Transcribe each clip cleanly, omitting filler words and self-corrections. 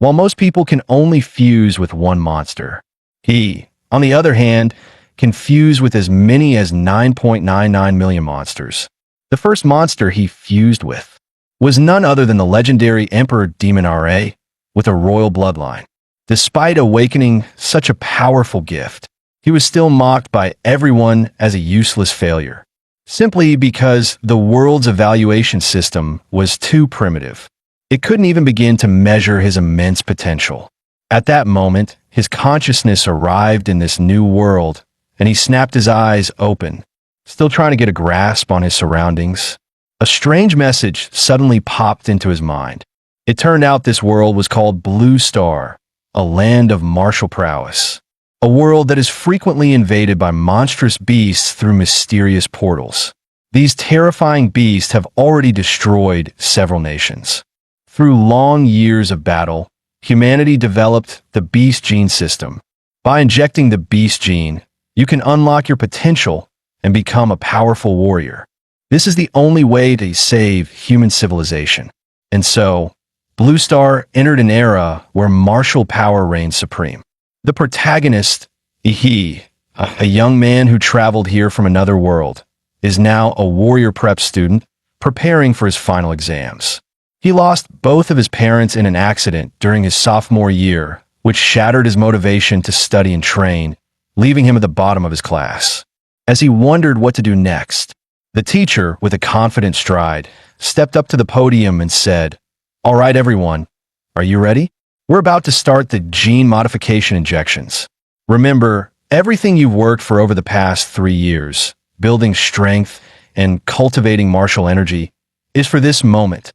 while most people can only fuse with one monster. He, on the other hand, can fuse with as many as 9.99 million monsters. The first monster he fused with was none other than the legendary Emperor Demon Ra, with a royal bloodline. Despite awakening such a powerful gift, he was still mocked by everyone as a useless failure, simply because the world's evaluation system was too primitive. It couldn't even begin to measure his immense potential. At that moment, his consciousness arrived in this new world, and he snapped his eyes open, still trying to get a grasp on his surroundings. A strange message suddenly popped into his mind. It turned out this world was called Blue Star, a land of martial prowess. A world that is frequently invaded by monstrous beasts through mysterious portals. These terrifying beasts have already destroyed several nations. Through long years of battle, humanity developed the Beast Gene system. By injecting the Beast Gene, you can unlock your potential and become a powerful warrior. This is the only way to save human civilization. And so, Blue Star entered an era where martial power reigned supreme. The protagonist, Ihi, a young man who traveled here from another world, is now a warrior prep student preparing for his final exams. He lost both of his parents in an accident during his sophomore year, which shattered his motivation to study and train, leaving him at the bottom of his class. As he wondered what to do next, the teacher, with a confident stride, stepped up to the podium and said, "All right, everyone, are you ready? We're about to start the gene modification injections. Remember, everything you've worked for over the past 3 years, building strength and cultivating martial energy, is for this moment."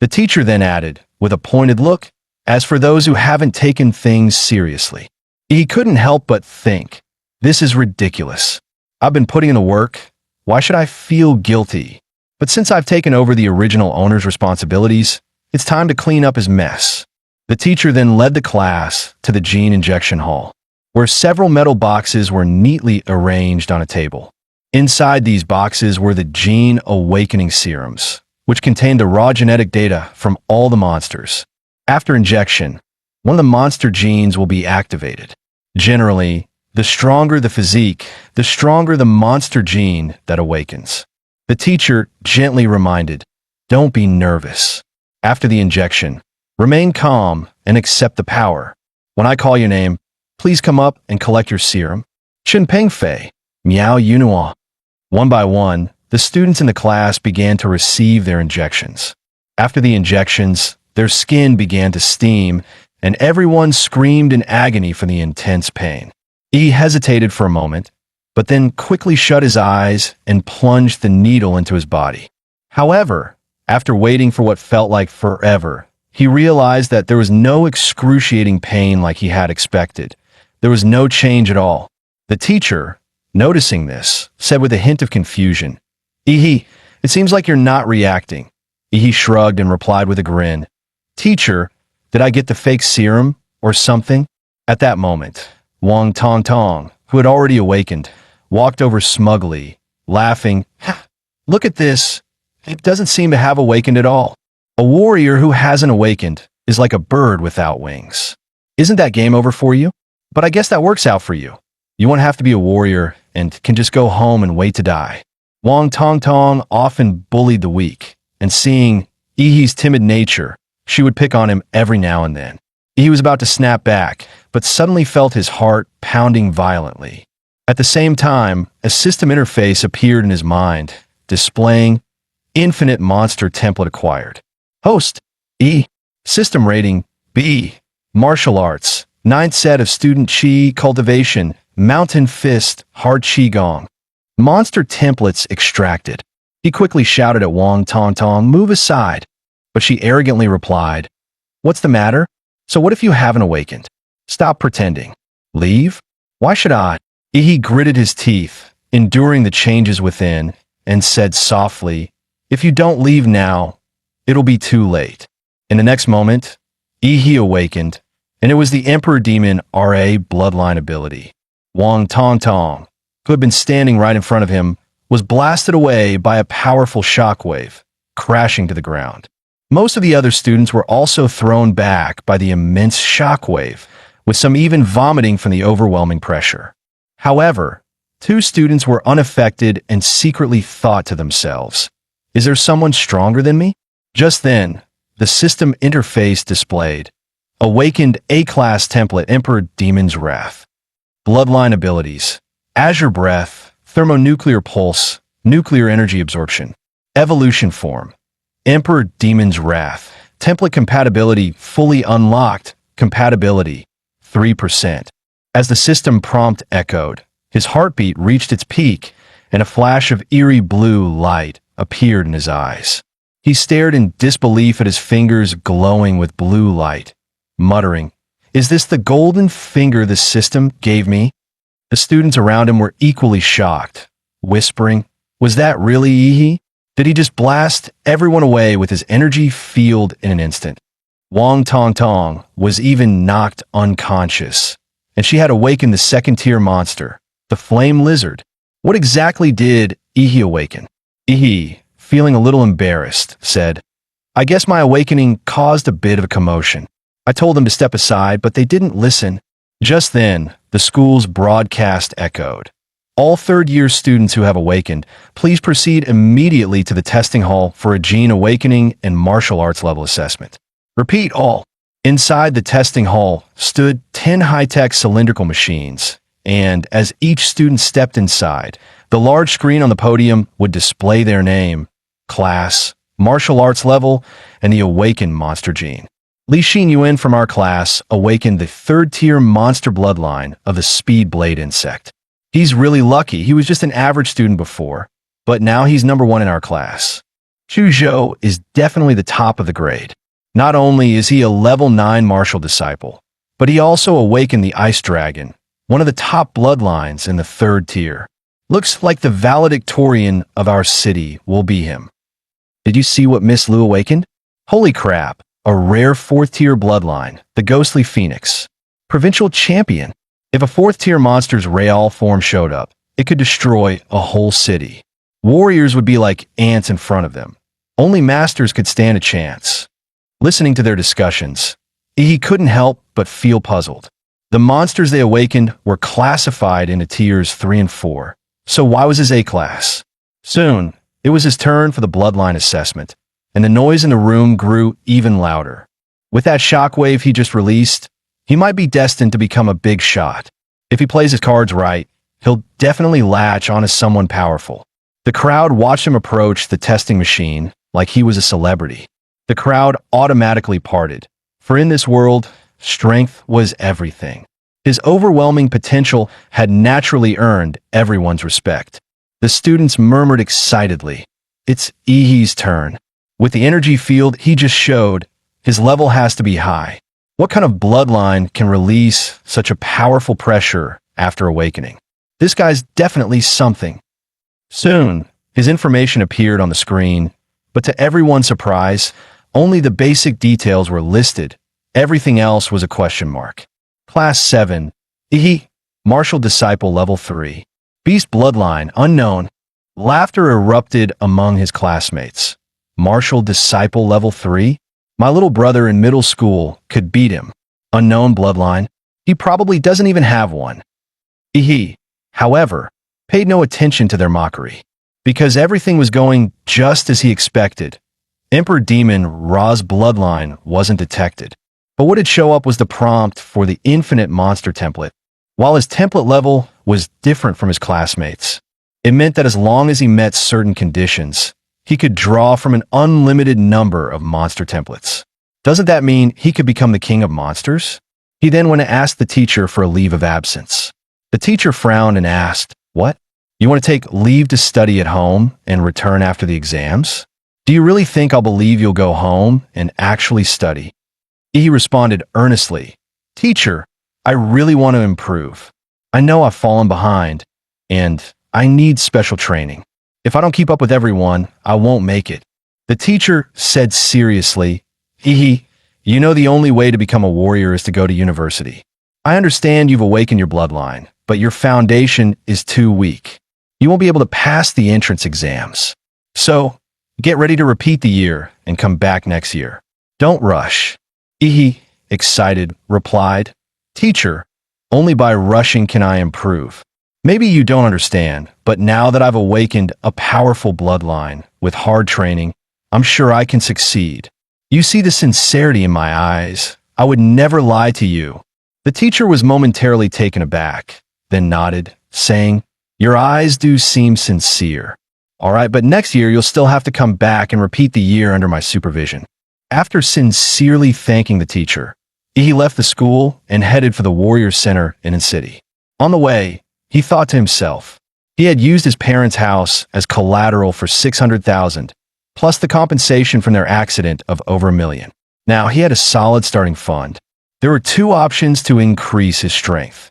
The teacher then added, with a pointed look, "As for those who haven't taken things seriously." He couldn't help but think, "This is ridiculous. I've been putting in the work. Why should I feel guilty? But since I've taken over the original owner's responsibilities, it's time to clean up his mess." The teacher then led the class to the gene injection hall, where several metal boxes were neatly arranged on a table. Inside these boxes were the gene awakening serums, which contained the raw genetic data from all the monsters. After injection, one of the monster genes will be activated. Generally, the stronger the physique, the stronger the monster gene that awakens. The teacher gently reminded, "Don't be nervous. After the injection, remain calm and accept the power. When I call your name, please come up and collect your serum." Chen Pengfei, Miao Yunhua. One by one, the students in the class began to receive their injections. After the injections, their skin began to steam, and everyone screamed in agony for the intense pain. He hesitated for a moment, but then quickly shut his eyes and plunged the needle into his body. However, after waiting for what felt like forever, he realized that there was no excruciating pain like he had expected. There was no change at all. The teacher, noticing this, said with a hint of confusion, "Ihi, it seems like you're not reacting." Ihi shrugged and replied with a grin, "Teacher, did I get the fake serum or something?" At that moment, Wang Tong, who had already awakened, walked over smugly, laughing. "Look at this. It doesn't seem to have awakened at all. A warrior who hasn't awakened is like a bird without wings. Isn't that game over for you? But I guess that works out for you. You won't have to be a warrior and can just go home and wait to die." Wang Tong often bullied the weak, and seeing Ihi's timid nature, she would pick on him every now and then. He was about to snap back, but suddenly felt his heart pounding violently. At the same time, a system interface appeared in his mind, displaying Infinite Monster Template acquired. Host, E. System rating, B. Martial Arts, 9th set of Student Chi Cultivation, Mountain Fist, Hard Qigong. Monster templates extracted. He quickly shouted at Wang Tong, "Move aside." But she arrogantly replied, "What's the matter? So what if you haven't awakened? Stop pretending. Leave? Why should I?" He gritted his teeth, enduring the changes within, and said softly, "If you don't leave now, it'll be too late." In the next moment, Ihi awakened, and it was the Emperor Demon Ra bloodline ability. Wang Tong, who had been standing right in front of him, was blasted away by a powerful shockwave, crashing to the ground. Most of the other students were also thrown back by the immense shockwave, with some even vomiting from the overwhelming pressure. However, 2 students were unaffected and secretly thought to themselves, "Is there someone stronger than me?" Just then, the system interface displayed Awakened A-Class Template Emperor Demon's Wrath. Bloodline abilities: Azure Breath, Thermonuclear Pulse, Nuclear Energy Absorption. Evolution form: Emperor Demon's Wrath. Template compatibility fully unlocked. Compatibility 3%. As the system prompt echoed, his heartbeat reached its peak, and a flash of eerie blue light appeared in his eyes. He stared in disbelief at his fingers glowing with blue light, muttering, "Is this the golden finger the system gave me?" The students around him were equally shocked, whispering, "Was that really Yi? Did he just blast everyone away with his energy field in an instant?" Wang Tong Tong was even knocked unconscious, and she had awakened the second-tier monster, the Flame Lizard. What exactly did Yi awaken? Yi, feeling a little embarrassed, said, "I guess my awakening caused a bit of a commotion. I told them to step aside, but they didn't listen." Just then, the school's broadcast echoed. "All third-year students who have awakened, please proceed immediately to the testing hall for a gene awakening and martial arts level assessment." Repeat all. Inside the testing hall stood 10 high-tech cylindrical machines, and as each student stepped inside, the large screen on the podium would display their name, class, martial arts level, and the awakened monster gene. Li Xinyuan from our class awakened the third-tier monster bloodline of the speed blade insect. He's really lucky. He was just an average student before, but now he's number 1 in our class. Chu Zhou is definitely the top of the grade. Not only is he a level 9 martial disciple, but he also awakened the Ice Dragon, one of the top bloodlines in the 3rd tier. Looks like the valedictorian of our city will be him. Did you see what Miss Lu awakened? Holy crap, a rare 4th tier bloodline, the Ghostly Phoenix. Provincial champion. If a 4th tier monster's real form showed up, it could destroy a whole city. Warriors would be like ants in front of them. Only masters could stand a chance. Listening to their discussions, he couldn't help but feel puzzled. The monsters they awakened were classified into tiers 3 and 4, so why was his A-class? Soon, it was his turn for the bloodline assessment, and the noise in the room grew even louder. With that shockwave he just released, he might be destined to become a big shot. If he plays his cards right, he'll definitely latch onto someone powerful. The crowd watched him approach the testing machine like he was a celebrity. The crowd automatically parted, for in this world, strength was everything. His overwhelming potential had naturally earned everyone's respect. The students murmured excitedly, "It's Yi's turn. With the energy field he just showed, his level has to be high. What kind of bloodline can release such a powerful pressure after awakening? This guy's definitely something." Soon, his information appeared on the screen, but to everyone's surprise, only the basic details were listed. Everything else was a question mark. Class 7, Yi, Martial Disciple Level 3. Beast Bloodline, Unknown. Laughter erupted among his classmates. Martial Disciple Level 3? My little brother in middle school could beat him. Unknown Bloodline? He probably doesn't even have one. Yi, however, paid no attention to their mockery, because everything was going just as he expected. Emperor Demon Ra's bloodline wasn't detected, but what had show up was the prompt for the infinite monster template. While his template level was different from his classmates, it meant that as long as he met certain conditions, he could draw from an unlimited number of monster templates. Doesn't that mean he could become the king of monsters? He then went to ask the teacher for a leave of absence. The teacher frowned and asked, "What? You want to take leave to study at home and return after the exams? Do you really think I'll believe you'll go home and actually study?" He responded earnestly, "Teacher, I really want to improve. I know I've fallen behind, and I need special training. If I don't keep up with everyone, I won't make it." The teacher said seriously, You know the only way to become a warrior is to go to university. I understand you've awakened your bloodline, but your foundation is too weak. You won't be able to pass the entrance exams. So, Get ready to repeat the year and come back next year. Don't rush. Ihi, excited, replied, Teacher, only by rushing can I improve. Maybe you don't understand, but now that I've awakened a powerful bloodline with hard training, I'm sure I can succeed. You see the sincerity in my eyes. I would never lie to you. The teacher was momentarily taken aback, then nodded, saying, Your eyes do seem sincere. All right, but next year you'll still have to come back and repeat the year under my supervision. After sincerely thanking the teacher, he left the school and headed for the Warrior Center in the city. On the way, he thought to himself, he had used his parents' house as collateral for $600,000, plus the compensation from their accident of over $1 million. Now he had a solid starting fund. There were two options to increase his strength.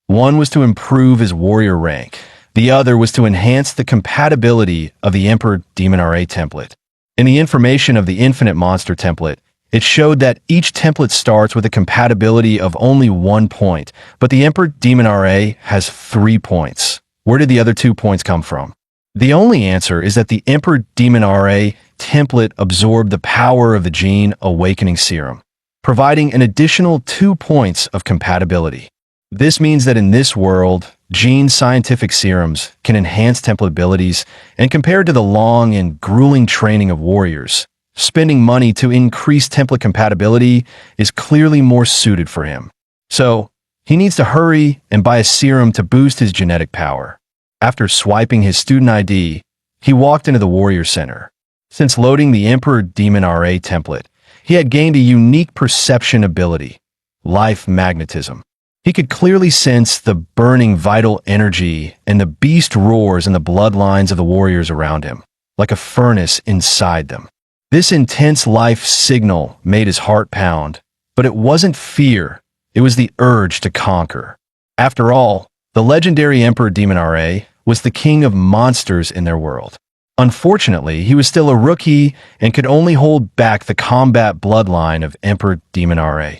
One was to improve his warrior rank. The other was to enhance the compatibility of the Emperor Demon RA template. In the information of the Infinite Monster template, it showed that each template starts with a compatibility of only 1 point, but the Emperor Demon RA has 3 points. Where did the other 2 points come from? The only answer is that the Emperor Demon RA template absorbed the power of the Gene Awakening Serum, providing an additional 2 points of compatibility. This means that in this world, Gene scientific serums can enhance template abilities, and compared to the long and grueling training of warriors, spending money to increase template compatibility is clearly more suited for him. So, he needs to hurry and buy a serum to boost his genetic power. After swiping his student ID, he walked into the Warrior Center. Since loading the Emperor Demon RA template, he had gained a unique perception ability, life magnetism. He could clearly sense the burning vital energy and the beast roars in the bloodlines of the warriors around him, like a furnace inside them. This intense life signal made his heart pound, but it wasn't fear, it was the urge to conquer. After all, the legendary Emperor Demon RA was the king of monsters in their world. Unfortunately, he was still a rookie and could only hold back the combat bloodline of Emperor Demon RA,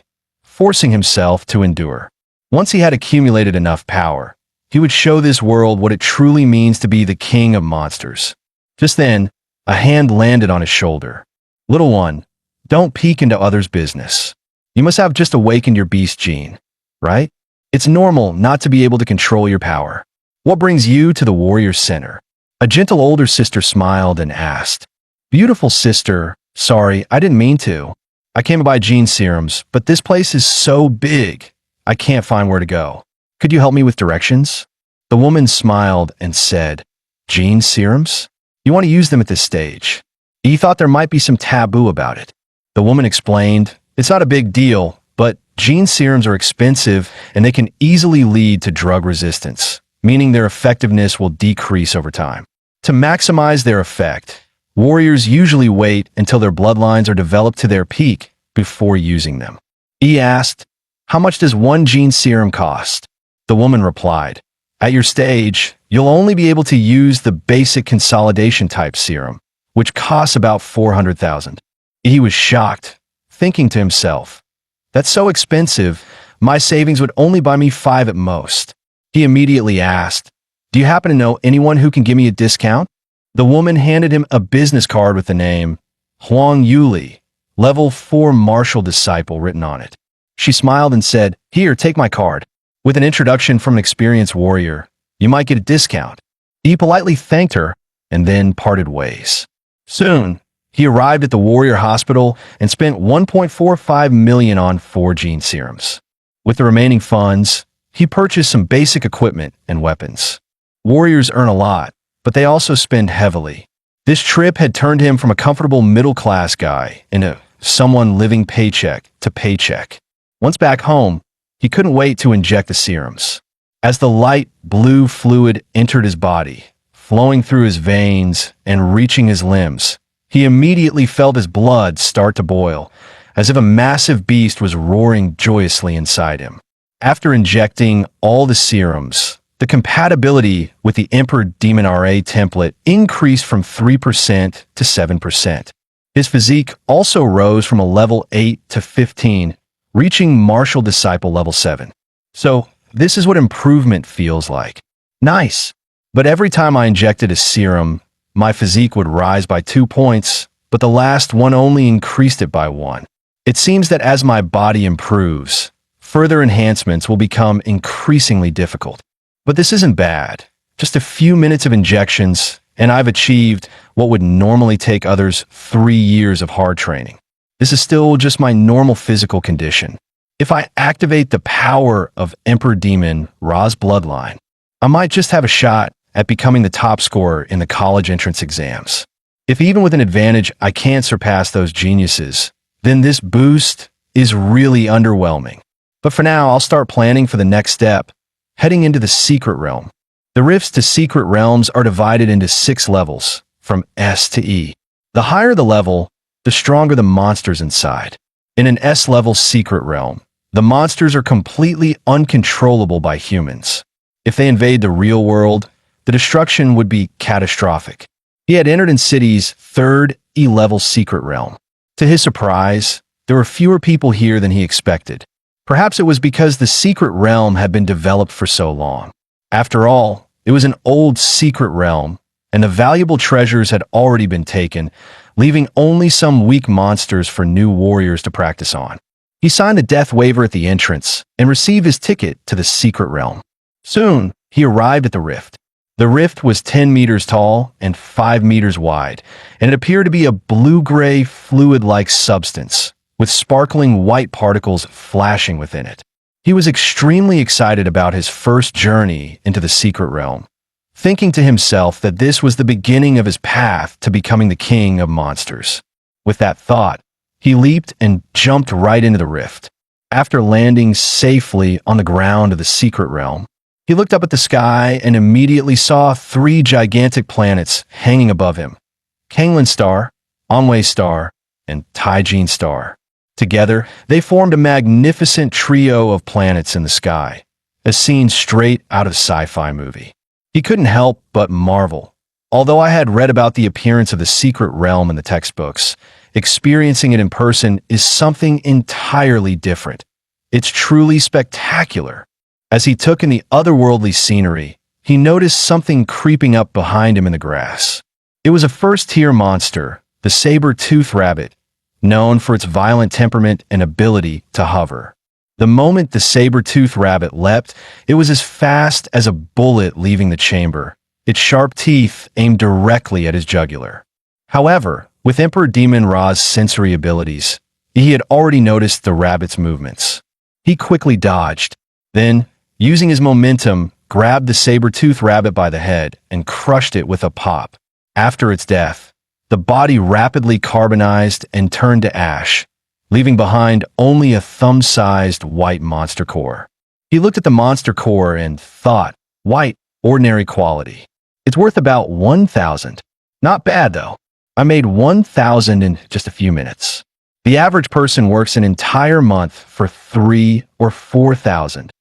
forcing himself to endure. Once he had accumulated enough power, he would show this world what it truly means to be the king of monsters. Just then, a hand landed on his shoulder. Little one, don't peek into others' business. You must have just awakened your beast gene, right? It's normal not to be able to control your power. What brings you to the Warrior Center? A gentle older sister smiled and asked, Beautiful sister, sorry, I didn't mean to. I came to buy gene serums, but this place is so big. I can't find where to go. Could you help me with directions? The woman smiled and said, Gene serums? You want to use them at this stage. He thought there might be some taboo about it. The woman explained, It's not a big deal, but gene serums are expensive and they can easily lead to drug resistance, meaning their effectiveness will decrease over time. To maximize their effect, warriors usually wait until their bloodlines are developed to their peak before using them. He asked, How much does one gene serum cost? The woman replied, At your stage, you'll only be able to use the basic consolidation type serum, which costs about $400,000. He was shocked, thinking to himself, That's so expensive, my savings would only buy me 5 at most. He immediately asked, Do you happen to know anyone who can give me a discount? The woman handed him a business card with the name Huang Yuli, Level 4 Martial Disciple written on it. She smiled and said, Here, take my card. With an introduction from an experienced warrior, you might get a discount. He politely thanked her and then parted ways. Soon, he arrived at the Warrior Hospital and spent $1.45 million on 4 gene serums. With the remaining funds, he purchased some basic equipment and weapons. Warriors earn a lot, but they also spend heavily. This trip had turned him from a comfortable middle-class guy into someone living paycheck to paycheck. Once back home, he couldn't wait to inject the serums. As the light blue fluid entered his body, flowing through his veins and reaching his limbs, he immediately felt his blood start to boil, as if a massive beast was roaring joyously inside him. After injecting all the serums, the compatibility with the Emperor Demon RA template increased from 3% to 7%. His physique also rose from a level 8 to 15, reaching Martial Disciple level 7. So, this is what improvement feels like. Nice. But every time I injected a serum, my physique would rise by 2 points, but the last one only increased it by 1. It seems that as my body improves, further enhancements will become increasingly difficult. But this isn't bad. Just a few minutes of injections, and I've achieved what would normally take others 3 years of hard training. This is still just my normal physical condition. If I activate the power of Emperor Demon Ra's bloodline, I might just have a shot at becoming the top scorer in the college entrance exams. If even with an advantage I can't surpass those geniuses, then this boost is really underwhelming. But for now, I'll start planning for the next step, heading into the Secret Realm. The rifts to Secret Realms are divided into 6 levels, from S to E. The higher the level, the stronger the monsters inside. In an S-level Secret Realm, the monsters are completely uncontrollable by humans. If they invade the real world, the destruction would be catastrophic. He had entered in City's 3rd E-level Secret Realm. To his surprise, there were fewer people here than he expected. Perhaps it was because the Secret Realm had been developed for so long. After all, it was an old secret realm, and the valuable treasures had already been taken, leaving only some weak monsters for new warriors to practice on. He signed a death waiver at the entrance and received his ticket to the Secret Realm. Soon, he arrived at the rift. The rift was 10 meters tall and 5 meters wide, and it appeared to be a blue-gray, fluid-like substance, with sparkling white particles flashing within it. He was extremely excited about his first journey into the Secret Realm, thinking to himself that this was the beginning of his path to becoming the king of monsters. With that thought, he leaped and jumped right into the rift. After landing safely on the ground of the Secret Realm, he looked up at the sky and immediately saw 3 gigantic planets hanging above him: Kanglan Star, Onway Star, and Taijin Star. Together, they formed a magnificent trio of planets in the sky, a scene straight out of a sci-fi movie. He couldn't help but marvel. Although I had read about the appearance of the Secret Realm in the textbooks, experiencing it in person is something entirely different. It's truly spectacular. As he took in the otherworldly scenery, he noticed something creeping up behind him in the grass. It was a first-tier monster, the saber-toothed rabbit, known for its violent temperament and ability to hover. The moment the saber-toothed rabbit leapt, it was as fast as a bullet leaving the chamber, its sharp teeth aimed directly at his jugular. However, with Emperor Demon Ra's sensory abilities, he had already noticed the rabbit's movements. He quickly dodged, then, using his momentum, grabbed the saber-toothed rabbit by the head and crushed it with a pop. After its death, the body rapidly carbonized and turned to ash, leaving behind only a thumb-sized white monster core. He looked at the monster core and thought, white, ordinary quality. It's worth about 1,000. Not bad, though. I made 1,000 in just a few minutes. The average person works an entire month for 3 or 4,000.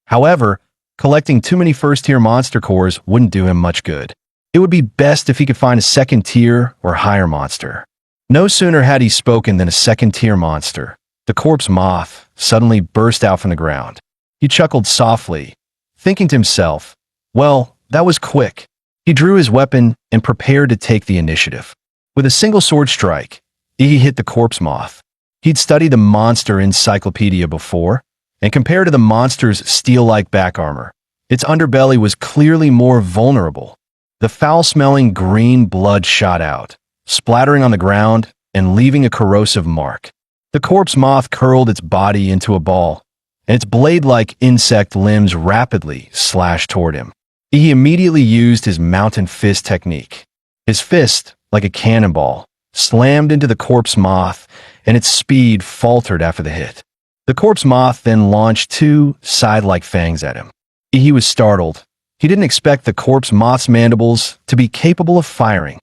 However, collecting too many first-tier monster cores wouldn't do him much good. It would be best if he could find a second-tier or higher monster. No sooner had he spoken than a second-tier monster, the corpse moth, suddenly burst out from the ground. He chuckled softly, thinking to himself, well, that was quick. He drew his weapon and prepared to take the initiative. With a single sword strike, he hit the corpse moth. He'd studied the monster encyclopedia before, and compared to the monster's steel-like back armor, its underbelly was clearly more vulnerable. The foul-smelling green blood shot out, splattering on the ground and leaving a corrosive mark. The corpse moth curled its body into a ball, and its blade-like insect limbs rapidly slashed toward him. He immediately used his mountain fist technique. His fist, like a cannonball, slammed into the corpse moth, and its speed faltered after the hit. The corpse moth then launched 2 side-like fangs at him. He was startled. He didn't expect the corpse moth's mandibles to be capable of firing.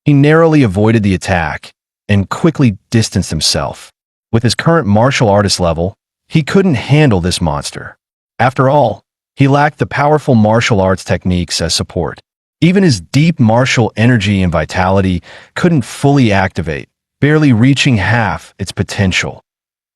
He narrowly avoided the attack and quickly distanced himself. With his current martial artist level, he couldn't handle this monster. After all, he lacked the powerful martial arts techniques as support. Even his deep martial energy and vitality couldn't fully activate, barely reaching half its potential.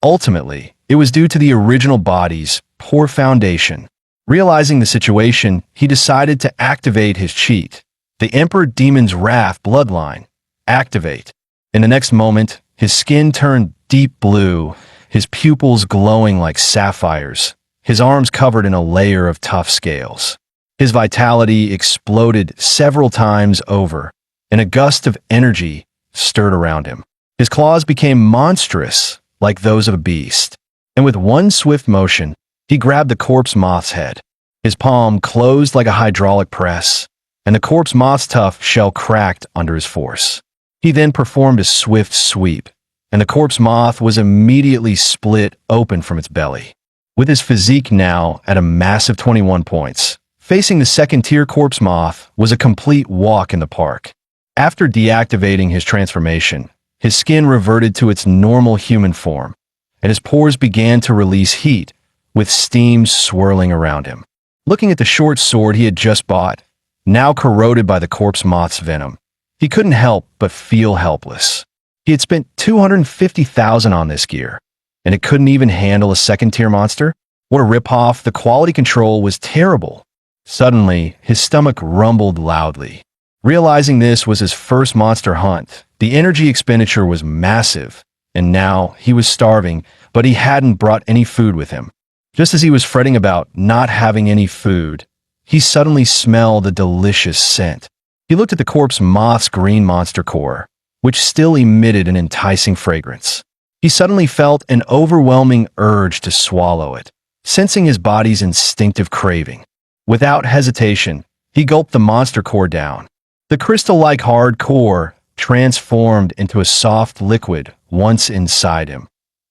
Ultimately, it was due to the original body's poor foundation. Realizing the situation, he decided to activate his cheat, The Emperor Demon's Wrath bloodline. Activate. In the next moment, his skin turned deep blue, his pupils glowing like sapphires, his arms covered in a layer of tough scales. His vitality exploded several times over, and a gust of energy stirred around him. His claws became monstrous, like those of a beast, and with one swift motion, he grabbed the corpse moth's head. His palm closed like a hydraulic press, and the corpse moth's tough shell cracked under his force. He then performed a swift sweep, and the corpse moth was immediately split open from its belly. With his physique now at a massive 21 points, facing the second-tier corpse moth was a complete walk in the park. After deactivating his transformation, his skin reverted to its normal human form, and his pores began to release heat, with steam swirling around him. Looking at the short sword he had just bought, now corroded by the corpse moth's venom, he couldn't help but feel helpless. He had spent $250,000 on this gear, and it couldn't even handle a second-tier monster? What a ripoff. The quality control was terrible. Suddenly, his stomach rumbled loudly. Realizing this was his first monster hunt, the energy expenditure was massive, and now he was starving, but he hadn't brought any food with him. Just as he was fretting about not having any food, he suddenly smelled a delicious scent. He looked at the corpse moth's green monster core, which still emitted an enticing fragrance. He suddenly felt an overwhelming urge to swallow it, sensing his body's instinctive craving. Without hesitation, he gulped the monster core down. The crystal-like hard core transformed into a soft liquid once inside him,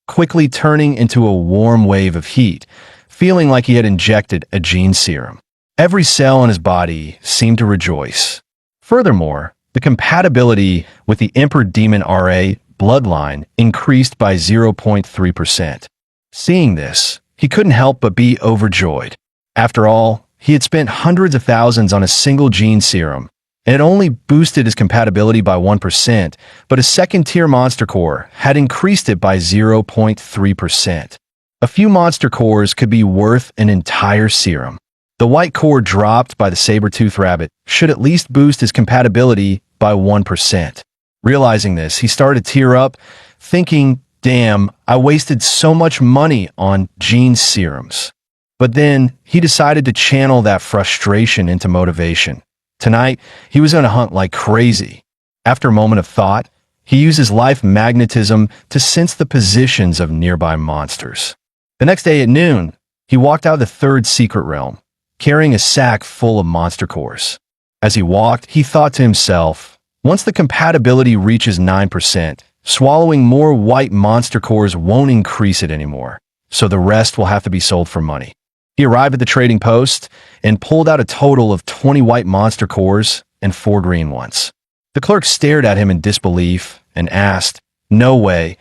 quickly turning into a warm wave of heat, feeling like he had injected a gene serum. Every cell in his body seemed to rejoice. Furthermore, the compatibility with the Emperor Demon RA bloodline increased by 0.3%. Seeing this, he couldn't help but be overjoyed. After all, he had spent hundreds of thousands on a single gene serum, and it only boosted his compatibility by 1%, but his second-tier monster core had increased it by 0.3%. A few monster cores could be worth an entire serum. The white core dropped by the saber-toothed rabbit should at least boost his compatibility by 1%. Realizing this, he started to tear up, thinking, damn, I wasted so much money on gene serums. But then, he decided to channel that frustration into motivation. Tonight, he was going to hunt like crazy. After a moment of thought, he used his life magnetism to sense the positions of nearby monsters. The next day at noon, he walked out of the third secret realm, carrying a sack full of monster cores. As he walked, he thought to himself, once the compatibility reaches 9%, swallowing more white monster cores won't increase it anymore, so the rest will have to be sold for money. He arrived at the trading post and pulled out a total of 20 white monster cores and 4 green ones. The clerk stared at him in disbelief and asked, "No way,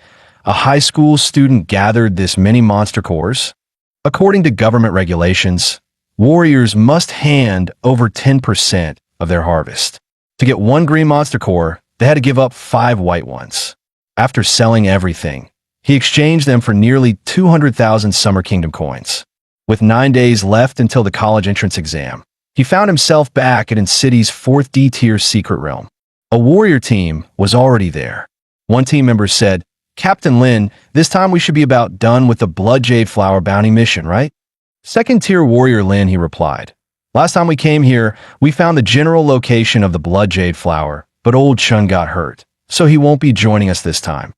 a high school student gathered this many monster cores?" According to government regulations, warriors must hand over 10% of their harvest. To get 1 green monster core, they had to give up 5 white ones. After selling everything, he exchanged them for nearly 200,000 Summer Kingdom coins. With 9 days left until the college entrance exam, he found himself back at City's 4th D-tier secret realm. A warrior team was already there. One team member said, "Captain Lin, this time we should be about done with the Blood Jade Flower bounty mission, right?" "Second-tier warrior Lin," he replied. "Last time we came here, we found the general location of the Blood Jade Flower, but old Chun got hurt, so he won't be joining us this time."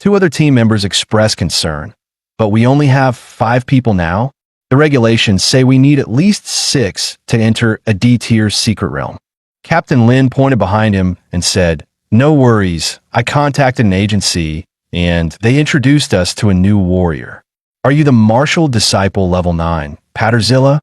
2 other team members expressed concern. "But we only have 5 people now? The regulations say we need at least 6 to enter a D-tier secret realm." Captain Lin pointed behind him and said, "No worries, I contacted an agency, and they introduced us to a new warrior. Are you the Martial Disciple Level 9, Patterzilla?"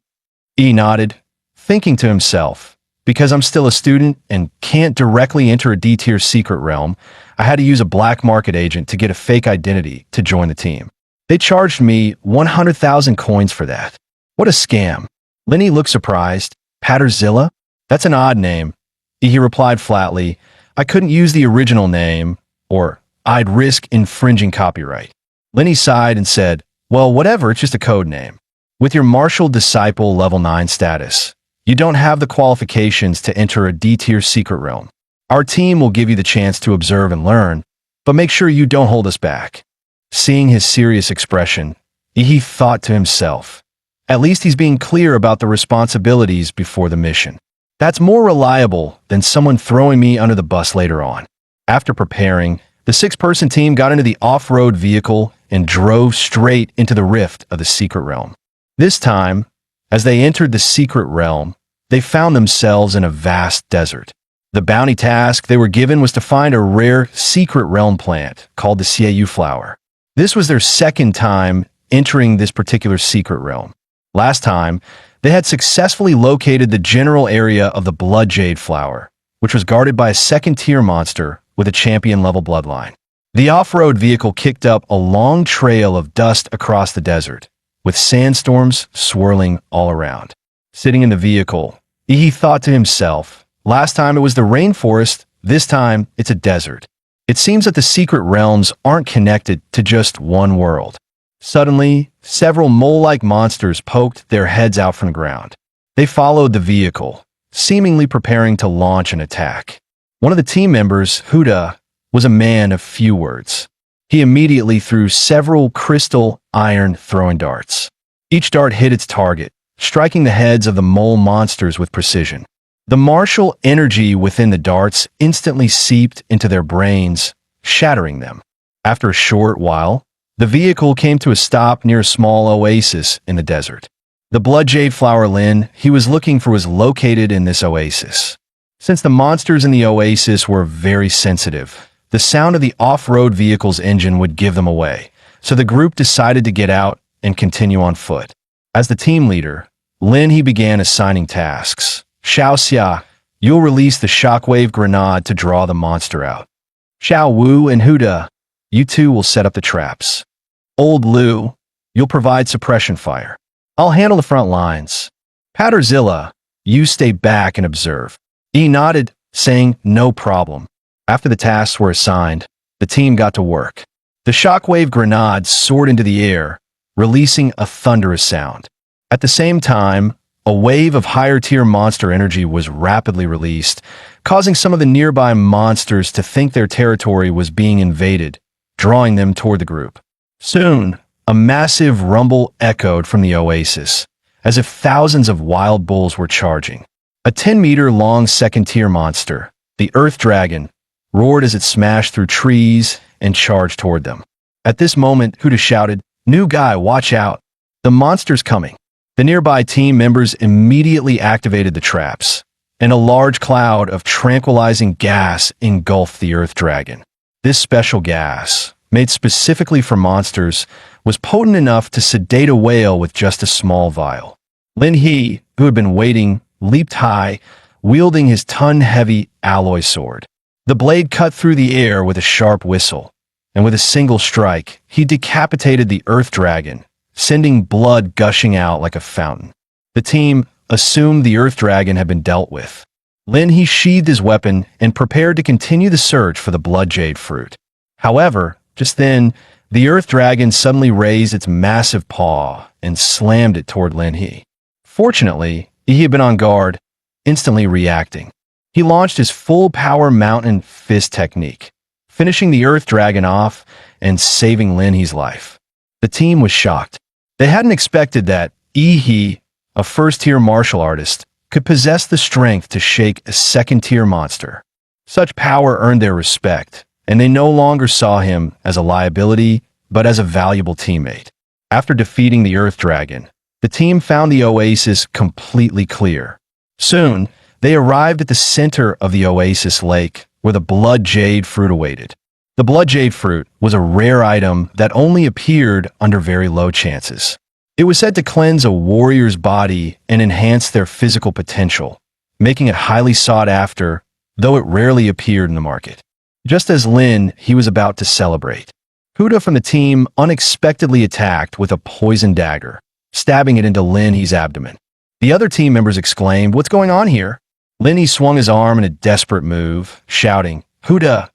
E nodded, thinking to himself, because I'm still a student and can't directly enter a D-tier secret realm, I had to use a black market agent to get a fake identity to join the team. They charged me 100,000 coins for that. What a scam. Lenny looked surprised. "Patterzilla? That's an odd name." He replied flatly, "I couldn't use the original name, or I'd risk infringing copyright." Lenny sighed and said, "Well, whatever, it's just a code name. With your Martial Disciple Level 9 status, You don't have the qualifications to enter a D-tier secret realm. Our team will give you the chance to observe and learn, but make sure you don't hold us back." Seeing his serious expression, he thought to himself, "At least he's being clear about the responsibilities before the mission. That's more reliable than someone throwing me under the bus later on." After preparing, the six-person team got into the off-road vehicle and drove straight into the rift of the secret realm. This time, as they entered the secret realm, they found themselves in a vast desert. The bounty task they were given was to find a rare secret realm plant called the Xiaoyu flower. This was their second time entering this particular secret realm. Last time, they had successfully located the general area of the blood jade flower, which was guarded by a second-tier monster with a champion-level bloodline. The off-road vehicle kicked up a long trail of dust across the desert, with sandstorms swirling all around. Sitting in the vehicle, he thought to himself, "Last time it was the rainforest, this time it's a desert. It seems that the secret realms aren't connected to just one world." Suddenly, several mole-like monsters poked their heads out from the ground. They followed the vehicle, seemingly preparing to launch an attack. One of the team members, Huda, was a man of few words. He immediately threw several crystal iron throwing darts. Each dart hit its target, striking the heads of the mole monsters with precision. The martial energy within the darts instantly seeped into their brains, shattering them. After a short while, the vehicle came to a stop near a small oasis in the desert. The blood jade flower Lin he was looking for was located in this oasis. Since the monsters in the oasis were very sensitive, the sound of the off-road vehicle's engine would give them away, so the group decided to get out and continue on foot. As the team leader, Lin he began assigning tasks. Xiao Xia, you'll release the shockwave grenade to draw the monster out. Xiao Wu and Huda, you two will set up the traps. Old Lu, you'll provide suppression fire. I'll handle the front lines. Patterzilla, you stay back and observe. He nodded, saying no problem. After the tasks were assigned, the team got to work. The shockwave grenade soared into the air, releasing a thunderous sound. At the same time, a wave of higher-tier monster energy was rapidly released, causing some of the nearby monsters to think their territory was being invaded, drawing them toward the group. Soon, a massive rumble echoed from the oasis, as if thousands of wild bulls were charging. A 10-meter-long second-tier monster, the Earth Dragon, roared as it smashed through trees and charged toward them. At this moment, Huda shouted, "New guy, watch out! The monster's coming!" The nearby team members immediately activated the traps, and a large cloud of tranquilizing gas engulfed the Earth Dragon. This special gas, made specifically for monsters, was potent enough to sedate a whale with just a small vial. Lin He, who had been waiting, leaped high, wielding his ton-heavy alloy sword. The blade cut through the air with a sharp whistle, and with a single strike, he decapitated the Earth Dragon, sending blood gushing out like a fountain. The team assumed the Earth Dragon had been dealt with. Lin He sheathed his weapon and prepared to continue the search for the blood jade fruit. However, just then, the Earth Dragon suddenly raised its massive paw and slammed it toward Lin He. Fortunately, he had been on guard, instantly reacting. He launched his full-power mountain fist technique, finishing the Earth Dragon off and saving Lin He's life. The team was shocked. They hadn't expected that He, a first-tier martial artist, could possess the strength to shake a second-tier monster. Such power earned their respect, and they no longer saw him as a liability, but as a valuable teammate. After defeating the Earth Dragon, the team found the oasis completely clear. Soon, they arrived at the center of the oasis lake, where the blood jade fruit awaited. The blood jade fruit was a rare item that only appeared under very low chances. It was said to cleanse a warrior's body and enhance their physical potential, making it highly sought after, though it rarely appeared in the market. Just as Lin he was about to celebrate, Huda from the team unexpectedly attacked with a poison dagger, stabbing it into Lin He's abdomen. The other team members exclaimed, "What's going on here?" Lin He swung his arm in a desperate move, shouting, "Huda,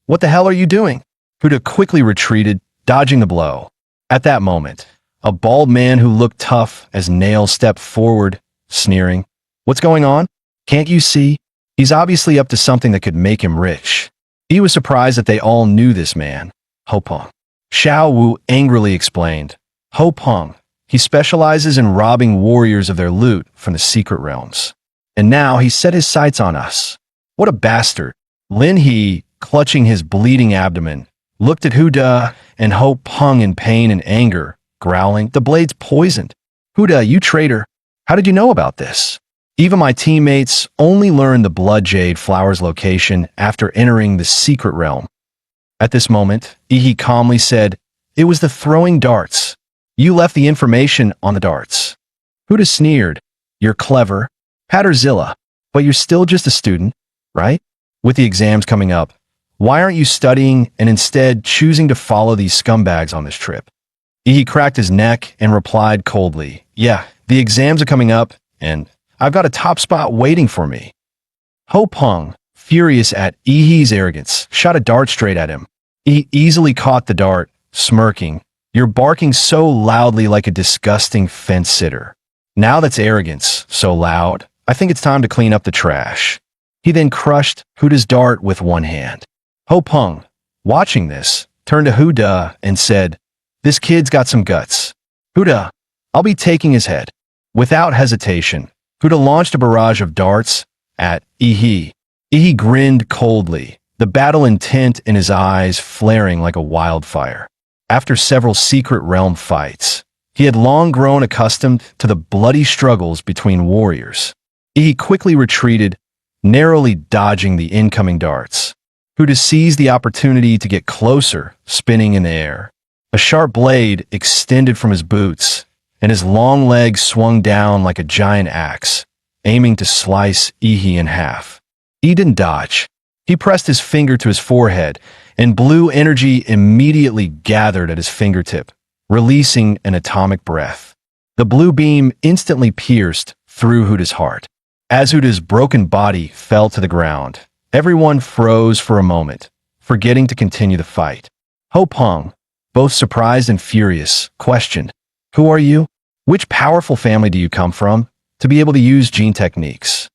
what the hell are you doing?" Huda quickly retreated, dodging the blow. At that moment, a bald man who looked tough as nails stepped forward, sneering, What's going on? Can't you see? He's obviously up to something that could make him rich. He was surprised that they all knew this man, Ho Peng. Xiao Wu angrily explained. Ho Peng. He specializes in robbing warriors of their loot from the secret realms. And now he set his sights on us. What a bastard. Lin He, clutching his bleeding abdomen, looked at Huda and Ho Peng in pain and anger, growling, "The blade's poisoned. Huda, you traitor. How did you know about this?" Even my teammates only learned the blood jade flower's location after entering the secret realm. At this moment, Ihi calmly said, "It was the throwing darts. You left the information on the darts." Huda sneered, "You're clever, Patterzilla, but you're still just a student, right? With the exams coming up, why aren't you studying and instead choosing to follow these scumbags on this trip?" Ihi cracked his neck and replied coldly, "Yeah, the exams are coming up, and I've got a top spot waiting for me." Ho Peng, furious at Ihi's arrogance, shot a dart straight at him. He easily caught the dart, smirking, "You're barking so loudly like a disgusting fence-sitter. Now that's arrogance, so loud, I think it's time to clean up the trash." He then crushed Huda's dart with one hand. Ho Peng, watching this, turned to Huda and said, "This kid's got some guts. Huda, I'll be taking his head." Without hesitation, Huda launched a barrage of darts at Ihi. Ihi grinned coldly, the battle intent in his eyes flaring like a wildfire. After several secret realm fights, he had long grown accustomed to the bloody struggles between warriors. Ihi quickly retreated, narrowly dodging the incoming darts. Huda seized the opportunity to get closer, spinning in the air. A sharp blade extended from his boots, and his long legs swung down like a giant axe, aiming to slice Ihi in half. He didn't dodge. He pressed his finger to his forehead, and blue energy immediately gathered at his fingertip, releasing an atomic breath. The blue beam instantly pierced through Huda's heart. As Huda's broken body fell to the ground, everyone froze for a moment, forgetting to continue the fight. Ho Peng, both surprised and furious, questioned, "Who are you? Which powerful family do you come from to be able to use gene techniques?"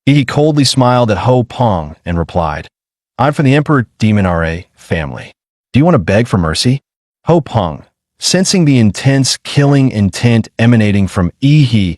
He coldly smiled at Ho Peng and replied, "I'm from the Emperor Demon RA family. Do you want to beg for mercy?" Ho Peng, sensing the intense killing intent emanating from Ihi,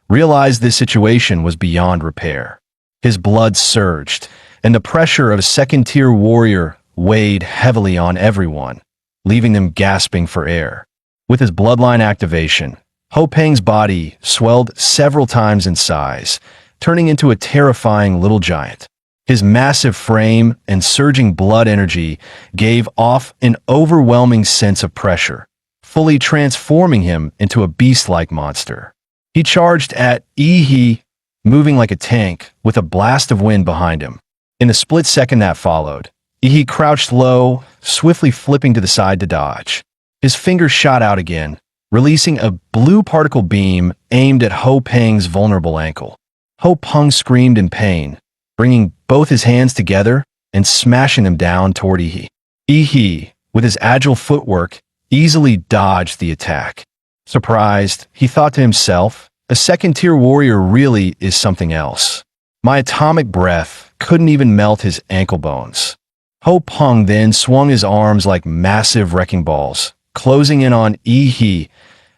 realized this situation was beyond repair. His blood surged, and the pressure of a second-tier warrior weighed heavily on everyone, leaving them gasping for air. With his bloodline activation, Ho Peng's body swelled several times in size, turning into a terrifying little giant. His massive frame and surging blood energy gave off an overwhelming sense of pressure, fully transforming him into a beast-like monster. He charged at Ihi, moving like a tank, with a blast of wind behind him. In the split second that followed, Ihi crouched low, swiftly flipping to the side to dodge. His fingers shot out again, releasing a blue particle beam aimed at Ho Peng's vulnerable ankle. Ho Peng screamed in pain, bringing both his hands together and smashing them down toward Ihi. Ihi, with his agile footwork, easily dodged the attack. Surprised, he thought to himself, "A second-tier warrior really is something else. My atomic breath couldn't even melt his ankle bones." Ho Peng then swung his arms like massive wrecking balls, closing in on Ihi,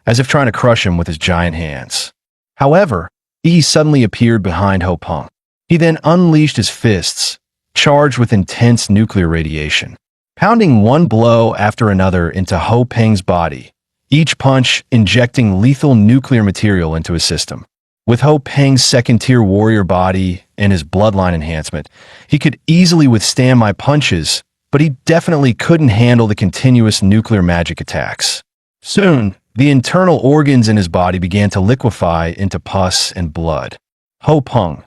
as if trying to crush him with his giant hands. However, Ihi suddenly appeared behind Ho Peng. He then unleashed his fists, charged with intense nuclear radiation, pounding one blow after another into Ho Peng's body, each punch injecting lethal nuclear material into his system. With Ho Peng's second-tier warrior body and his bloodline enhancement, he could easily withstand my punches, but he definitely couldn't handle the continuous nuclear magic attacks. Soon, the internal organs in his body began to liquefy into pus and blood. Ho Peng,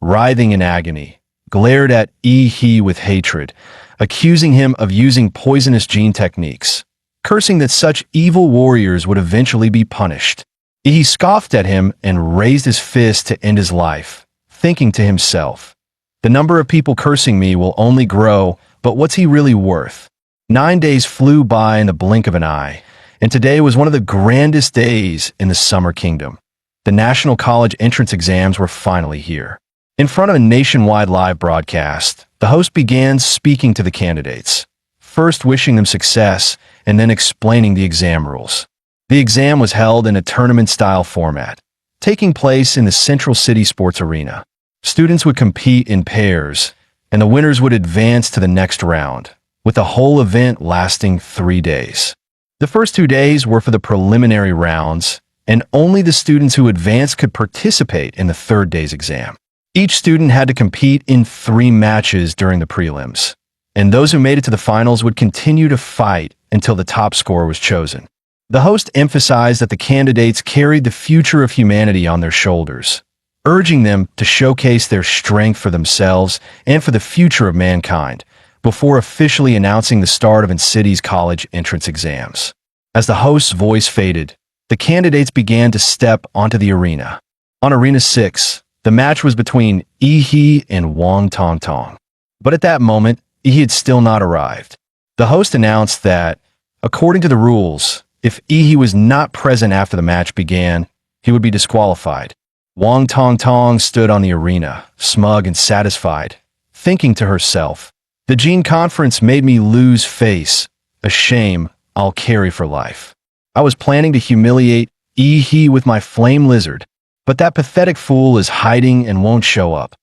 writhing in agony, glared at Ihi with hatred, accusing him of using poisonous gene techniques, cursing that such evil warriors would eventually be punished. He scoffed at him and raised his fist to end his life, thinking to himself, "The number of people cursing me will only grow, but what's he really worth?" 9 days flew by in the blink of an eye, and today was one of the grandest days in the Summer Kingdom. the national college entrance exams were finally here. In front of a nationwide live broadcast, the host began speaking to the candidates, first wishing them success and then explaining the exam rules. The exam was held in a tournament-style format, taking place in the Central City Sports Arena. Students would compete in pairs, and the winners would advance to the next round, with the whole event lasting 3 days. The first 2 days were for the preliminary rounds, and only the students who advanced could participate in the third day's exam. Each student had to compete in 3 matches during the prelims, and those who made it to the finals would continue to fight until the top scorer was chosen. The host emphasized that the candidates carried the future of humanity on their shoulders, urging them to showcase their strength for themselves and for the future of mankind, before officially announcing the start of City's college entrance exams. As the host's voice faded, the candidates began to step onto the arena. On Arena 6, the match was between Yi and Wang Tongtong. But at that moment, Yi had still not arrived. The host announced that, according to the rules, if Yi was not present after the match began, he would be disqualified. Wang Tongtong stood on the arena, smug and satisfied, thinking to herself, "The Gene Conference made me lose face, a shame I'll carry for life. I was planning to humiliate Yi with my flame lizard, but that pathetic fool is hiding and won't show up.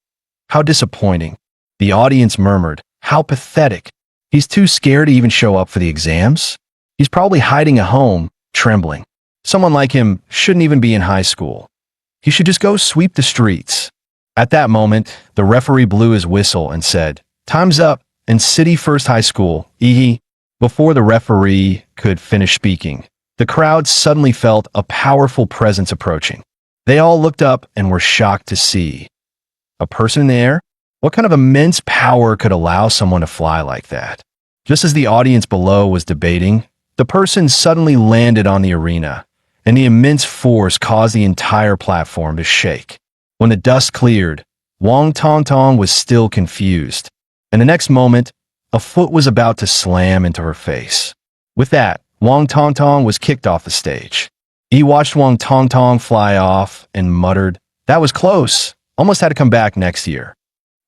How disappointing." The audience murmured, "How pathetic. He's too scared to even show up for the exams. He's probably hiding at home, trembling. Someone like him shouldn't even be in high school. He should just go sweep the streets." At that moment, the referee blew his whistle and said, "Time's up in City First High School, Yi." Before the referee could finish speaking, the crowd suddenly felt a powerful presence approaching. They all looked up and were shocked to see a person in the air. What kind of immense power could allow someone to fly like that? Just as the audience below was debating, the person suddenly landed on the arena, and the immense force caused the entire platform to shake. When the dust cleared, Wang Tongtong was still confused, and the next moment, a foot was about to slam into her face. With that, Wang Tongtong was kicked off the stage. He watched Wang Tongtong fly off and muttered, "That was close. Almost had to come back next year."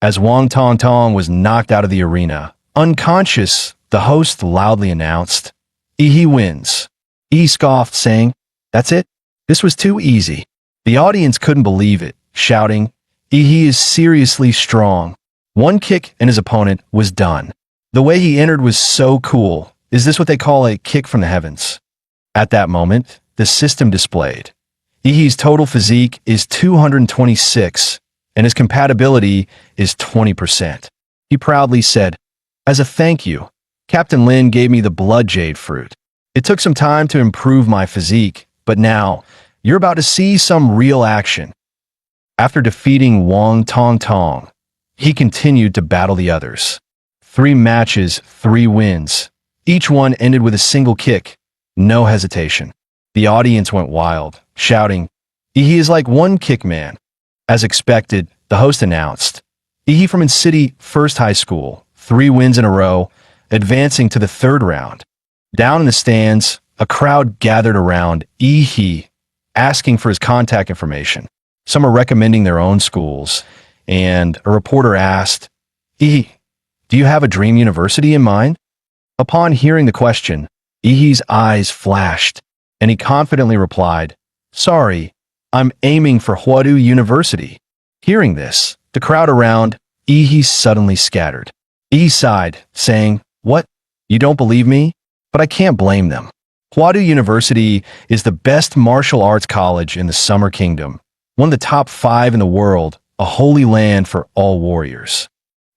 As Wang Tongtong was knocked out of the arena, unconscious, the host loudly announced, "Yi wins." Yi scoffed, saying, "That's it? This was too easy." The audience couldn't believe it, shouting, "Yi is seriously strong." One kick and his opponent was done. The way he entered was so cool. Is this what they call a kick from the heavens? At that moment, the system displayed. Yi's total physique is 226, and his compatibility is 20%. He proudly said, "As a thank you, Captain Lin gave me the blood jade fruit. It took some time to improve my physique, but now you're about to see some real action." After defeating Wang Tongtong, he continued to battle the others. 3 matches, 3 wins. Each one ended with a single kick, no hesitation. The audience went wild, shouting, "Yi is like one kick man." As expected, the host announced, Yi from City First High School, 3 wins in a row, advancing to the 3rd round. Down in the stands, a crowd gathered around Yi, asking for his contact information. Some are recommending their own schools, and a reporter asked, "Yi, do you have a dream university in mind?" Upon hearing the question, Yi's eyes flashed, and he confidently replied, "Sorry, I'm aiming for Huadu University." Hearing this, the crowd around Yi suddenly scattered. Yi sighed, saying, "What? You don't believe me? But I can't blame them. Huadu University is the best martial arts college in the Summer Kingdom, one of the top 5 in the world, a holy land for all warriors.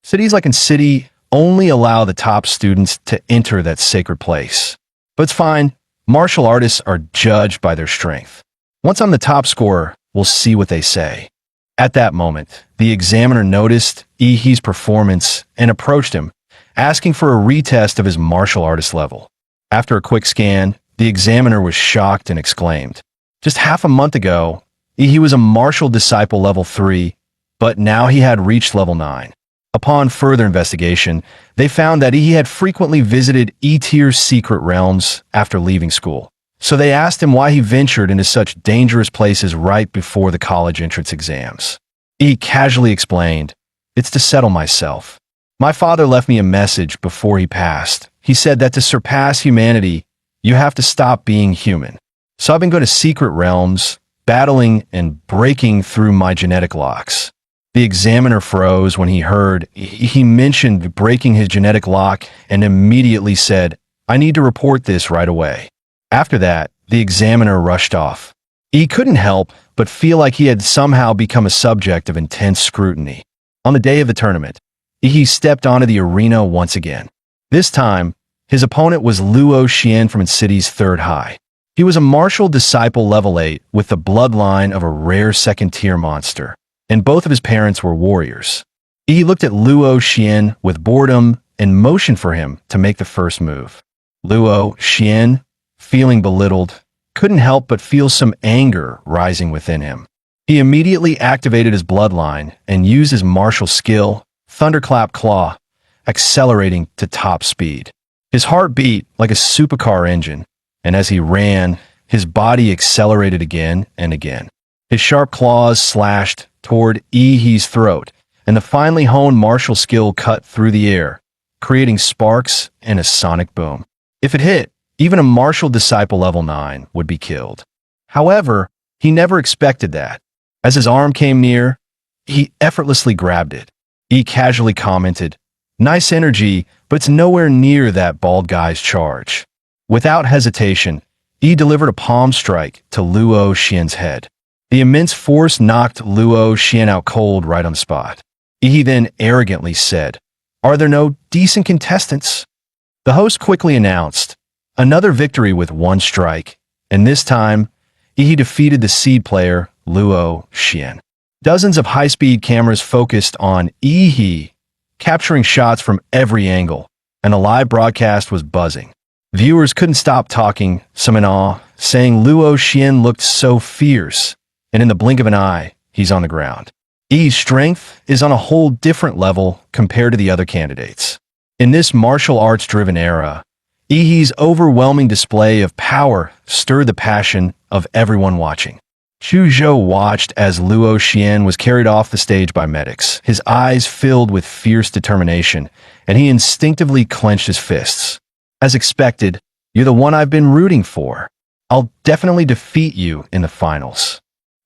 Cities like in City only allow the top students to enter that sacred place. But it's fine. Martial artists are judged by their strength. Once I'm the top scorer, we'll see what they say." At that moment, the examiner noticed Yi's performance and approached him, asking for a retest of his martial artist level. After a quick scan, the examiner was shocked and exclaimed, "Just half a month ago, Yi was a martial disciple level 3, but now he had reached level 9. Upon further investigation, they found that he had frequently visited E-tier secret realms after leaving school. So they asked him why he ventured into such dangerous places right before the college entrance exams. He casually explained, "It's to settle myself. My father left me a message before he passed. He said that to surpass humanity, you have to stop being human. So I've been going to secret realms, battling and breaking through my genetic locks." The examiner froze when he heard he mentioned breaking his genetic lock and immediately said, "I need to report this right away." After that, the examiner rushed off. He couldn't help but feel like he had somehow become a subject of intense scrutiny. On the day of the tournament, he stepped onto the arena once again. This time, his opponent was Luo Xian from city's third high. He was a martial disciple level 8 with the bloodline of a rare second-tier monster, and both of his parents were warriors. He looked at Luo Xian with boredom and motioned for him to make the first move. Luo Xian, feeling belittled, couldn't help but feel some anger rising within him. He immediately activated his bloodline and used his martial skill, Thunderclap Claw, accelerating to top speed. His heart beat like a supercar engine, and as he ran, his body accelerated again and again. His sharp claws slashed toward He's throat, and the finely honed martial skill cut through the air, creating sparks and a sonic boom. If it hit, even a martial disciple level 9 would be killed. However, he never expected that. As his arm came near, he effortlessly grabbed it. He casually commented, "Nice energy, but it's nowhere near that bald guy's charge." Without hesitation, he delivered a palm strike to Luo Xian's head. The immense force knocked Luo Xian out cold right on the spot. He then arrogantly said, "Are there no decent contestants?" The host quickly announced, another victory with one strike, and this time, he defeated the seed player, Luo Xian. Dozens of high-speed cameras focused on He, capturing shots from every angle, and the live broadcast was buzzing. Viewers couldn't stop talking, some in awe, saying Luo Xian looked so fierce, and in the blink of an eye, he's on the ground. He's strength is on a whole different level compared to the other candidates. In this martial arts-driven era, He's overwhelming display of power stirred the passion of everyone watching. Chu Zhou watched as Luo Xian was carried off the stage by medics, his eyes filled with fierce determination, and he instinctively clenched his fists. As expected, "You're the one I've been rooting for. I'll definitely defeat you in the finals."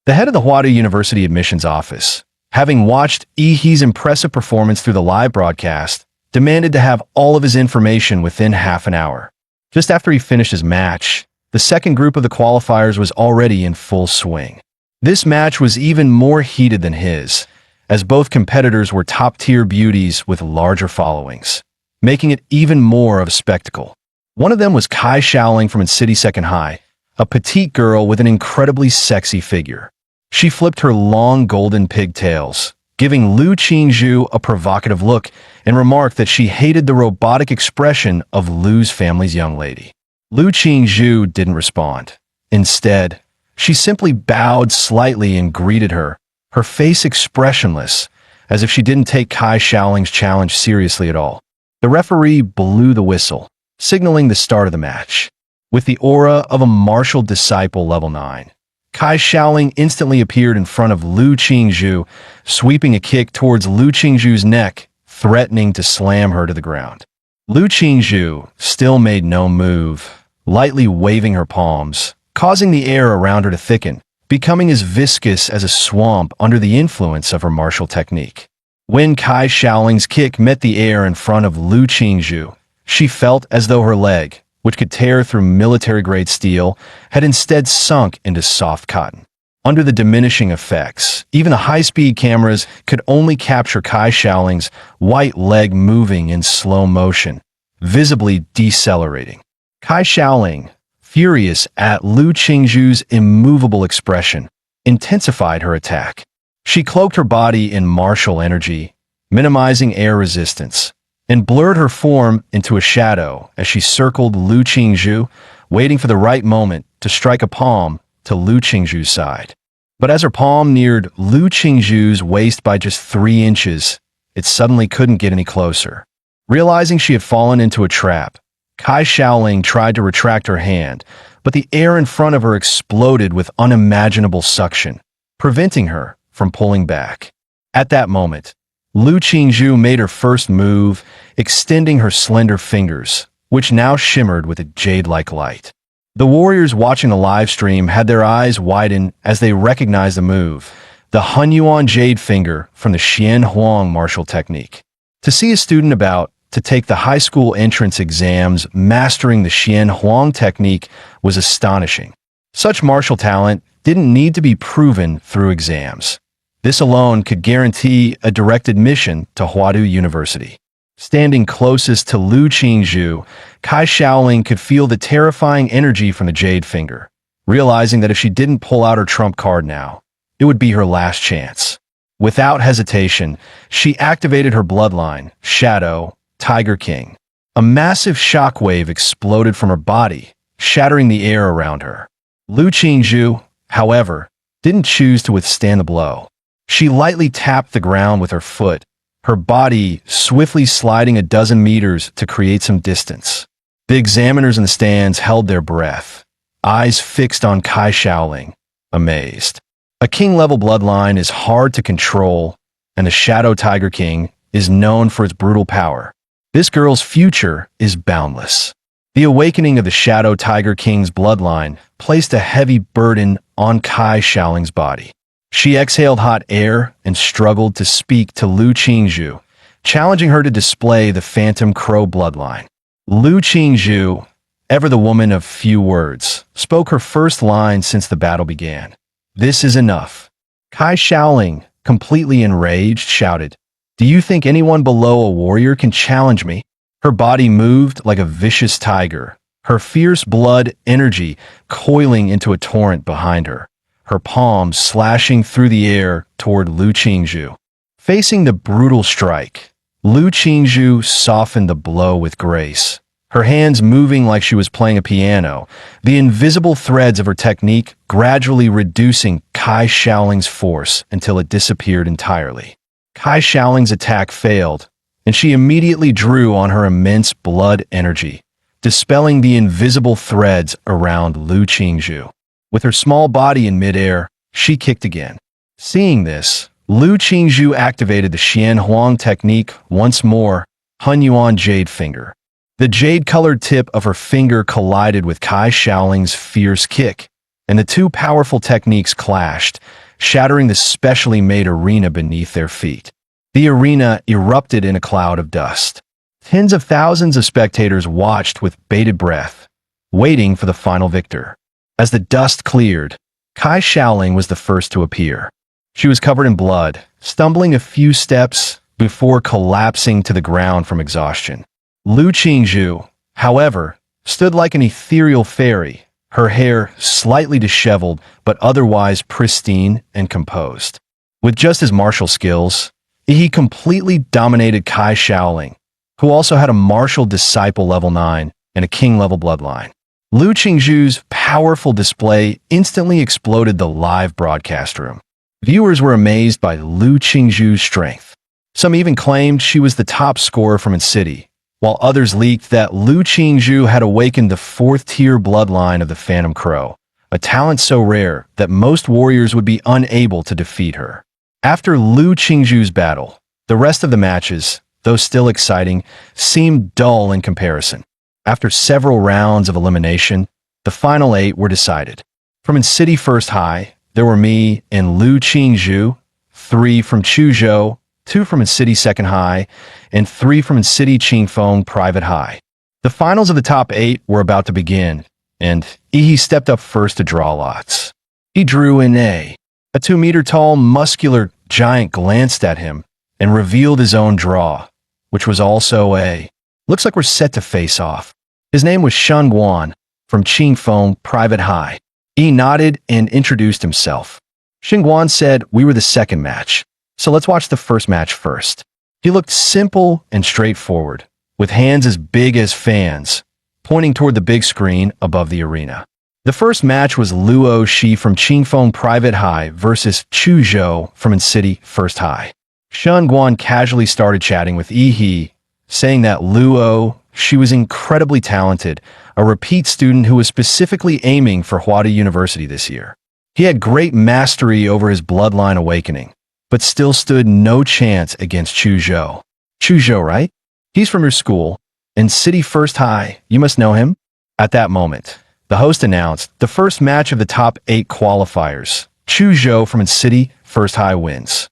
The head of the Huada University admissions office, having watched He's impressive performance through the live broadcast, demanded to have all of his information within half an hour. Just after he finished his match, the second group of the qualifiers was already in full swing. This match was even more heated than his, as both competitors were top-tier beauties with larger followings, making it even more of a spectacle. One of them was Kai Shaoling from City Second High, a petite girl with an incredibly sexy figure. She flipped her long golden pigtails, giving Lu Qingzhu a provocative look, and remarked that she hated the robotic expression of Lu's family's young lady. Lu Qingzhu didn't respond. Instead, she simply bowed slightly and greeted her, her face expressionless, as if she didn't take Kai Shaoling's challenge seriously at all. The referee blew the whistle, signaling the start of the match. With the aura of a martial disciple level 9, Kai Shaoling instantly appeared in front of Lu Qingzhu, sweeping a kick towards Lu Qingzhu's neck, threatening to slam her to the ground. Lu Qingzhu still made no move, lightly waving her palms, causing the air around her to thicken, becoming as viscous as a swamp under the influence of her martial technique. When Kai Shaoling's kick met the air in front of Lu Qingzhu, she felt as though her leg, which could tear through military-grade steel, had instead sunk into soft cotton. Under the diminishing effects, even the high-speed cameras could only capture Kai Shaoling's white leg moving in slow motion, visibly decelerating. Kai Shaoling, furious at Lu Qingzhu's immovable expression, intensified her attack. She cloaked her body in martial energy, minimizing air resistance, and blurred her form into a shadow as she circled Lu Qingzhu, waiting for the right moment to strike a palm to Lu Qingzhu's side. But as her palm neared Lu Qingzhu's waist by just 3 inches, it suddenly couldn't get any closer. Realizing she had fallen into a trap, Kai Shaoling tried to retract her hand, but the air in front of her exploded with unimaginable suction, preventing her from pulling back. At that moment, Lu Qingzhu made her first move, extending her slender fingers, which now shimmered with a jade-like light. The warriors watching the live stream had their eyes widen as they recognized the move, the Hunyuan Jade Finger from the Xian Huang martial technique. To see a student about to take the high school entrance exams mastering the Xian Huang technique was astonishing. Such martial talent didn't need to be proven through exams. This alone could guarantee a direct admission to Huadu University. Standing closest to Lu Qingzhu, Kai Shaoling could feel the terrifying energy from the Jade Finger, realizing that if she didn't pull out her trump card now, it would be her last chance. Without hesitation, she activated her bloodline, Shadow, Tiger King. A massive shockwave exploded from her body, shattering the air around her. Lu Qingzhu, however, didn't choose to withstand the blow. She lightly tapped the ground with her foot, her body swiftly sliding a dozen meters to create some distance. The examiners in the stands held their breath, eyes fixed on Kai Shaoling, amazed. A king-level bloodline is hard to control, and the Shadow Tiger King is known for its brutal power. This girl's future is boundless. The awakening of the Shadow Tiger King's bloodline placed a heavy burden on Kai Shaoling's body. She exhaled hot air and struggled to speak to Lu Qingzhu, challenging her to display the Phantom Crow bloodline. Lu Qingzhu, ever the woman of few words, spoke her first line since the battle began. "This is enough." Kai Shaoling, completely enraged, shouted, "Do you think anyone below a warrior can challenge me?" Her body moved like a vicious tiger, her fierce blood energy coiling into a torrent behind her, her palms slashing through the air toward Lu Qingzhu. Facing the brutal strike, Lu Qingzhu softened the blow with grace, her hands moving like she was playing a piano, the invisible threads of her technique gradually reducing Kai Shaoling's force until it disappeared entirely. Kai Shaoling's attack failed, and she immediately drew on her immense blood energy, dispelling the invisible threads around Lu Qingzhu. With her small body in midair, she kicked again. Seeing this, Lu Qingzhu activated the Xian Huang technique once more, Hunyuan Jade Finger. The jade-colored tip of her finger collided with Kai Shaoling's fierce kick, and the two powerful techniques clashed, shattering the specially made arena beneath their feet. The arena erupted in a cloud of dust. Tens of thousands of spectators watched with bated breath, waiting for the final victor. As the dust cleared, Kai Shaoling was the first to appear. She was covered in blood, stumbling a few steps before collapsing to the ground from exhaustion. Lu Qingzhu, however, stood like an ethereal fairy, her hair slightly disheveled but otherwise pristine and composed. With just his martial skills, he completely dominated Kai Shaoling, who also had a martial disciple level 9 and a king level bloodline. Lu Qingzhu's powerful display instantly exploded the live broadcast room. Viewers were amazed by Lu Qingzhu's strength. Some even claimed she was the top scorer from its city, while others leaked that Lu Qingzhu had awakened the fourth-tier bloodline of the Phantom Crow, a talent so rare that most warriors would be unable to defeat her. After Lu Qingzhu's battle, the rest of the matches, though still exciting, seemed dull in comparison. After several rounds of elimination, the final 8 were decided. From in City First High, there were me and Lu Qingzhu, 3 from Chuzhou, 2 from in City Second High, and 3 from in City Qingfeng Private High. The finals of the top 8 were about to begin, and Yi stepped up first to draw lots. He drew in A. A 2-meter-tall, muscular giant glanced at him and revealed his own draw, which was also A. "Looks like we're set to face off." His name was Shun Guan, from Qingfeng Private High. He nodded and introduced himself. Shun Guan said we were the second match, so let's watch the first match first. He looked simple and straightforward, with hands as big as fans, pointing toward the big screen above the arena. The first match was Luo Shi from Qingfeng Private High versus Chuzhou from City First High. Shun Guan casually started chatting with Yi, saying that Luo Shi was incredibly talented, a repeat student who was specifically aiming for Huada University this year. He had great mastery over his bloodline awakening, but still stood no chance against Chu Zhou. Chu Zhou, right? He's from your school, in City First High. You must know him? At that moment, the host announced the first match of the top 8 qualifiers. Chu Zhou from City First High wins.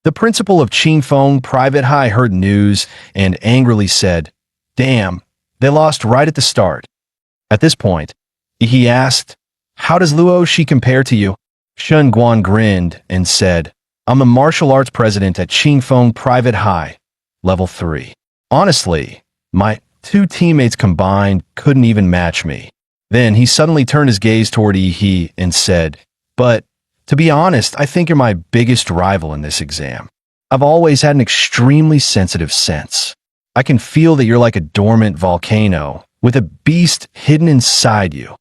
The principal of Qingfeng Private High heard news and angrily said, "Damn, they lost right at the start." At this point, he asked, "How does Luo Shi compare to you?" Shen Guan grinned and said, "I'm a martial arts president at Qingfeng Private High, level 3. Honestly, my 2 teammates combined couldn't even match me." Then he suddenly turned his gaze toward Yi He and said, "But to be honest, I think you're my biggest rival in this exam. I've always had an extremely sensitive sense. I can feel that you're like a dormant volcano with a beast hidden inside you.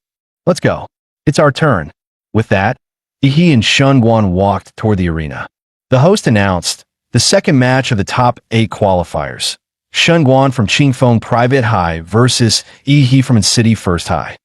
Let's go. It's our turn." With that, Yi and Shen Guan walked toward the arena. The host announced the second match of the top 8 qualifiers. Shen Guan from Qingfeng Private High versus Yi from City First High.